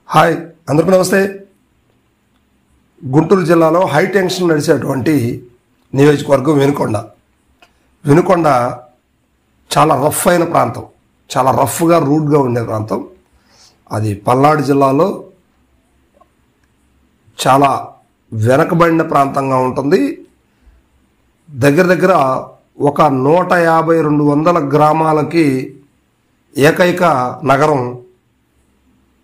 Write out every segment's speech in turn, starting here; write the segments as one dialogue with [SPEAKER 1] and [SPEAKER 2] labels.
[SPEAKER 1] Hi అందరికీ నమస్తే. గుంటూరు జిల్లాలో హై టెన్షన్ నడిచేటువంటి నియోజకవర్గం వినుకొండ చాలా రఫ్ అయిన ప్రాంతం, చాలా రఫ్గా రూడ్గా ఉండే ప్రాంతం. అది పల్నాడు జిల్లాలో చాలా వెనకబడిన ప్రాంతంగా ఉంటుంది. దగ్గర ఒక 150-200 గ్రామాలకి ఏకైక నగరం,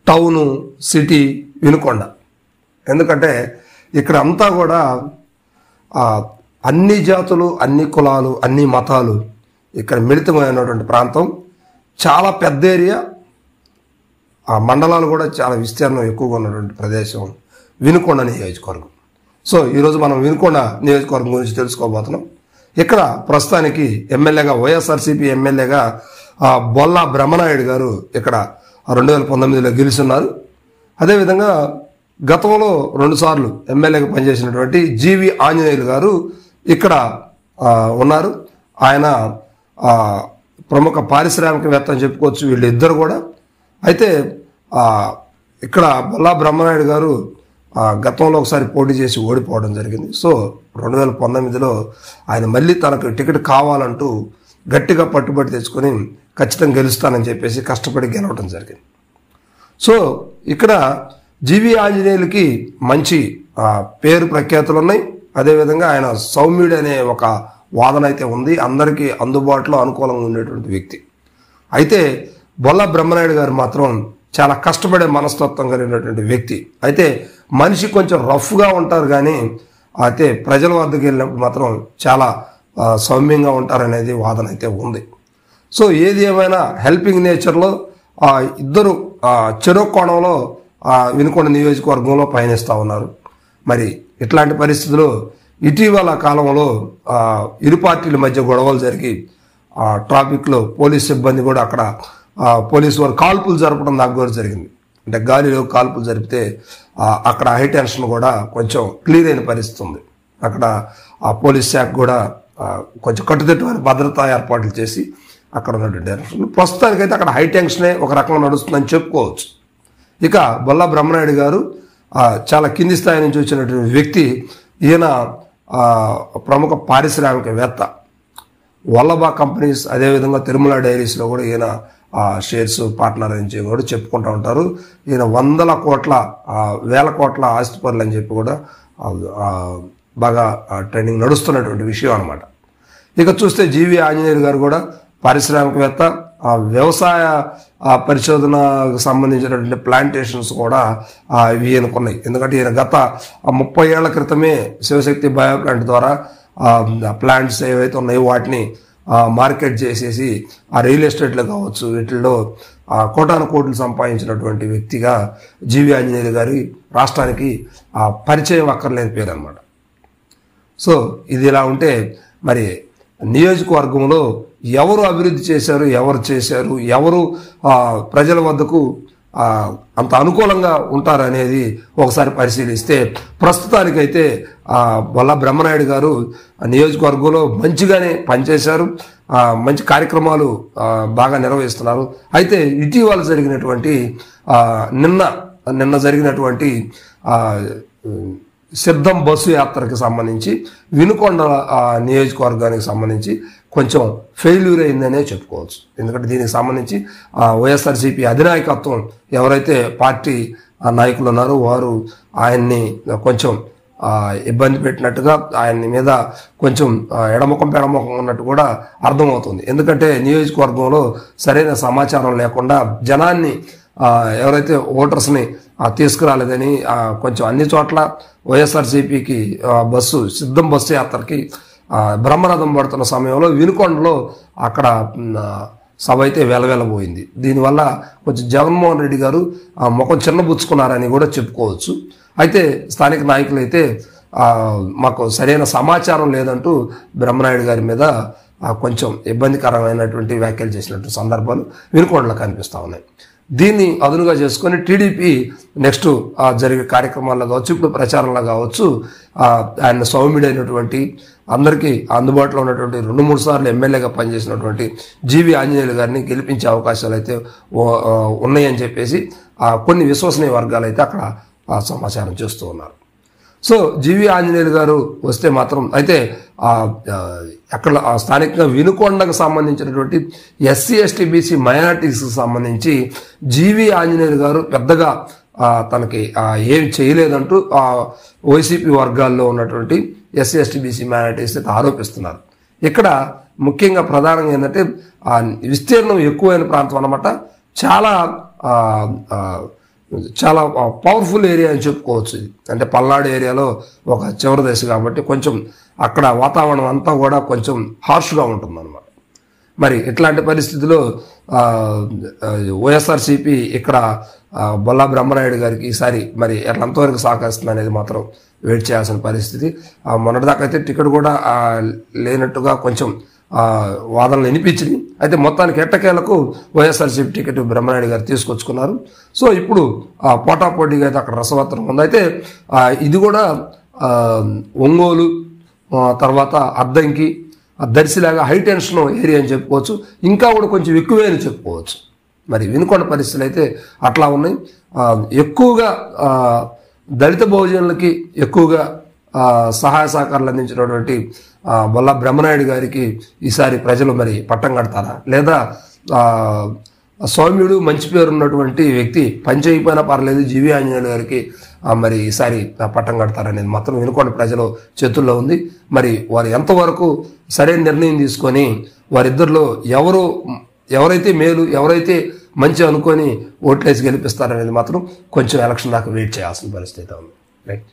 [SPEAKER 1] టౌను, సిటీ వినుకొండ. ఎందుకంటే ఇక్కడ అంతా కూడా అన్ని జాతులు, అన్ని కులాలు, అన్ని మతాలు ఇక్కడ మిళితమైనటువంటి ప్రాంతం. చాలా పెద్ద ఏరియా, ఆ మండలాలు కూడా చాలా విస్తీర్ణం ఎక్కువగా ఉన్నటువంటి ప్రదేశం వినుకొండ నియోజకవర్గం. సో ఈరోజు మనం వినుకొండ నియోజకవర్గం గురించి తెలుసుకోబోతున్నాం. ఇక్కడ ప్రస్తుతానికి ఎమ్మెల్యేగా, వైఎస్ఆర్సీపీ ఎమ్మెల్యేగా బొల్లా బ్రహ్మనాయుడు గారు ఇక్కడ 2019లో గెలుచున్నారు. అదేవిధంగా గతంలో 2 సార్లు ఎమ్మెల్యేగా పనిచేసినటువంటి జీవి ఆంజనేయులు గారు ఇక్కడ ఉన్నారు. ఆయన ప్రముఖ పారిశ్రామికవేత్త అని చెప్పుకోవచ్చు వీళ్ళిద్దరు కూడా. అయితే ఇక్కడ బొల్లా బ్రహ్మనాయుడు గారు గతంలో ఒకసారి పోటీ చేసి ఓడిపోవడం జరిగింది. సో 2019లో ఆయన మళ్ళీ తనకు టికెట్ కావాలంటూ గట్టిగా పట్టుబడి తెచ్చుకొని ఖచ్చితంగా గెలుస్తానని చెప్పేసి కష్టపడి గెలవడం జరిగింది. సో ఇక్కడ జీవి ఆంజనేయులకి మంచి పేరు ప్రఖ్యాతులు ఉన్నాయి. అదేవిధంగా ఆయన సౌమ్యుడు అనే ఒక వాదన అయితే ఉంది, అందరికీ అందుబాటులో అనుకూలంగా ఉండేటువంటి వ్యక్తి. అయితే బొల్లా బ్రహ్మనాయుడు గారు మాత్రం చాలా కష్టపడే మనస్తత్వం కలిగినటువంటి వ్యక్తి. అయితే మనిషి కొంచెం రఫ్గా ఉంటారు, కానీ అయితే ప్రజల వద్దకు వెళ్ళినప్పుడు మాత్రం చాలా సౌమ్యంగా ఉంటారనేది వాదన అయితే ఉంది. సో ఏది ఏమైనా హెల్పింగ్ నేచర్లో ఇద్దరు చెరో కోణంలో వినుకొండ నియోజకవర్గంలో పయనిస్తూ ఉన్నారు. మరి ఇట్లాంటి పరిస్థితుల్లో ఇటీవల కాలంలో ఇరు పార్టీల మధ్య గొడవలు జరిగి ట్రాఫిక్లో పోలీస్ సిబ్బంది కూడా అక్కడ పోలీసు వారు కాల్పులు జరపడం దాకా కూడా జరిగింది. అంటే గాలిలో కాల్పులు జరిపితే అక్కడ హై టెన్షన్ కూడా కొంచెం క్లియర్ అయిన పరిస్థితి ఉంది. అక్కడ ఆ పోలీస్ శాఖ కూడా కొంచెం కట్టుదిట్టమైన భద్రతా ఏర్పాట్లు చేసి అక్కడ ఉన్నటువంటి డైరెక్షన్. ప్రస్తుతానికైతే అక్కడ హై టెన్షనే ఒక రకంగా నడుస్తుందని చెప్పుకోవచ్చు. ఇక బొల్లా బ్రహ్మనాయుడు గారు చాలా కింది స్థాయి నుంచి వచ్చినటువంటి వ్యక్తి. ఈయన ప్రముఖ పారిశ్రామికవేత్త. వల్లభా కంపెనీస్, అదేవిధంగా తిరుమల డైరీస్లో కూడా ఈయన షేర్స్ పార్ట్నర్ అని చెప్పి కూడా చెప్పుకుంటూ ఉంటారు. ఈయన 100 కోట్ల 1000 కోట్ల ఆస్తిపరులు అని చెప్పి కూడా బాగా ట్రైనింగ్ నడుస్తున్నటువంటి విషయం అనమాట. ఇక చూస్తే జీవి ఆంజనేయులు గారు కూడా పారిశ్రామికవేత్త, వ్యవసాయ పరిశోధనకు సంబంధించినటువంటి ప్లాంటేషన్స్ కూడా ఇవి ఈయనకున్నాయి. ఎందుకంటే ఈయన గత 30 ఏళ్ల క్రితమే శివశక్తి బయో ప్లాంట్ ద్వారా ప్లాంట్స్ ఏవైతే ఉన్నాయో వాటిని మార్కెట్ చేసేసి ఆ రియల్ ఎస్టేట్లో కావచ్చు వీటిల్లో కోటాను కోట్లు సంపాదించినటువంటి వ్యక్తిగా జీవి ఆంజనేయులు గారి రాష్ట్రానికి పరిచయం అక్కర్లేని పేరు అనమాట. సో ఇది ఇలా ఉంటే మరి నియోజకవర్గంలో ఎవరు అభివృద్ధి చేశారు, ఎవరు ప్రజల వద్దకు అంత అనుకూలంగా ఉంటారు అనేది ఒకసారి పరిశీలిస్తే ప్రస్తుతానికైతే బొల్లా బ్రహ్మనాయుడు గారు నియోజకవర్గంలో మంచిగానే పనిచేశారు, మంచి కార్యక్రమాలు బాగా నిర్వహిస్తున్నారు. అయితే ఇటీవల జరిగినటువంటి నిన్న జరిగినటువంటి సిద్ధం బస్సు యాత్రకి సంబంధించి వినుకొండ నియోజకవర్గానికి సంబంధించి కొంచెం ఫెయిల్యూర్ అయిందనే చెప్పుకోవచ్చు. ఎందుకంటే దీనికి సంబంధించి వైఎస్ఆర్సీపీ అధినాయకత్వం ఎవరైతే పార్టీ నాయకులు ఉన్నారో వారు ఆయన్ని కొంచెం ఇబ్బంది పెట్టినట్టుగా, ఆయన్ని మీద కొంచెం ఎడముఖం పెడముఖం ఉన్నట్టు కూడా అర్థమవుతుంది. ఎందుకంటే నియోజకవర్గంలో సరైన సమాచారం లేకుండా జనాన్ని ఎవరైతే ఓటర్స్ని తీసుకురాలేదని కొంచెం అన్ని చోట్ల వైఎస్ఆర్సీపీకి సిద్ధం బస్సు యాత్రకి బ్రహ్మరథం పడుతున్న సమయంలో వినుకొండలో అక్కడ సభ అయితే వెలవెలబోయింది. దీనివల్ల కొంచెం జగన్మోహన్ రెడ్డి గారు ముఖం చిన్నబుచ్చుకున్నారని కూడా చెప్పుకోవచ్చు. అయితే స్థానిక నాయకులు అయితే మాకు సరైన సమాచారం లేదంటూ బ్రహ్మనాయుడు గారి మీద కొంచెం ఇబ్బందికరమైనటువంటి వ్యాఖ్యలు చేసినట్టు సందర్భాలు వినుకొండలో కనిపిస్తూ ఉన్నాయి. దీన్ని అదునుగా చేసుకొని టీడీపీ నెక్స్ట్ జరిగే కార్యక్రమాల్లో కావచ్చు, ఇప్పుడు ప్రచారంలో కావచ్చు, ఆయన సౌమ్యుడైనటువంటి అందరికీ అందుబాటులో ఉన్నటువంటి 2-3 సార్లు ఎమ్మెల్యేగా పనిచేసినటువంటి జీవి ఆంజనేయులు గారిని గెలిపించే అవకాశాలు అయితే ఉన్నాయని చెప్పేసి కొన్ని విశ్వసనీయ వర్గాలు అయితే అక్కడ సమాచారం చేస్తూ ఉన్నారు. సో జీవి ఆంజనేయులు గారు వస్తే మాత్రం అయితే అక్కడ స్థానికంగా వినుకొండకు సంబంధించినటువంటి ఎస్సీ ఎస్టీ బీసీ మైనార్టీస్కి సంబంధించి జీవి ఆంజనేయులు గారు పెద్దగా తనకి ఏం చేయలేదంటూ వైసీపీ వర్గాల్లో ఉన్నటువంటి ఎస్సీ ఎస్టీ బీసీ మైనార్టీస్ అయితే ఆరోపిస్తున్నారు. ఇక్కడ ముఖ్యంగా ప్రధానంగా ఏంటంటే విస్తీర్ణం ఎక్కువైన ప్రాంతం అన్నమాట. చాలా పవర్ఫుల్ ఏరియా అని చెప్పుకోవచ్చు. అంటే పల్నాడు ఏరియాలో ఒక చివరి దశ కాబట్టి కొంచెం అక్కడ వాతావరణం అంతా కూడా కొంచెం హార్ష్గా ఉంటుందన్నమాట. మరి ఇట్లాంటి పరిస్థితుల్లో వైఎస్ఆర్సీపీ ఇక్కడ బొల్లా బ్రహ్మనాయుడు గారికి ఈసారి మరి ఎంతవరకు సహకరిస్తుంది అనేది మాత్రం వెయిట్ చేయాల్సిన పరిస్థితి. మొన్నటిదాకా అయితే టికెట్ కూడా లేనట్టుగా కొంచెం వాదనలు వినిపించింది. అయితే మొత్తానికి ఎట్టకేలకు వైఎస్ఆర్సీపీ టికెట్ బ్రహ్మనాయుడు గారు తీసుకొచ్చుకున్నారు. సో ఇప్పుడు పోటాపోటీగా అయితే అక్కడ రసవత్తరం ఉంది. అయితే ఇది కూడా ఒంగోలు తర్వాత అద్దంకి దర్శిలాగా హై టెన్షన్ ఏరియా అని చెప్పుకోవచ్చు. ఇంకా కూడా కొంచెం ఎక్కువే అని చెప్పుకోవచ్చు. మరి వినుకొండ పరిస్థితులు అయితే అట్లా ఉన్నాయి. ఎక్కువగా దళిత బహుజనులకి ఎక్కువగా సహాయ సహకారాలు అందించినటువంటి బొల్లా బ్రహ్మనాయుడు గారికి ఈసారి ప్రజలు మరి పట్టం కడతారా, లేదా సౌమ్యుడు మంచి పేరు ఉన్నటువంటి వ్యక్తి పని చేయకపోయినా పర్లేదు జీవి ఆంజనేయులు గారికి మరి ఈసారి పట్టం కడతారనేది మాత్రం వినుకొండ ప్రజల చేతుల్లో ఉంది. మరి వారు ఎంతవరకు సరైన నిర్ణయం తీసుకొని వారిద్దరిలో ఎవరైతే మేలు ఎవరైతే మంచి అనుకొని ఓట్లేసి గెలిపిస్తారనేది మాత్రం కొంచెం ఎలక్షన్ దాకా వెయిట్ చేయాల్సిన పరిస్థితి ఉంది. రైట్.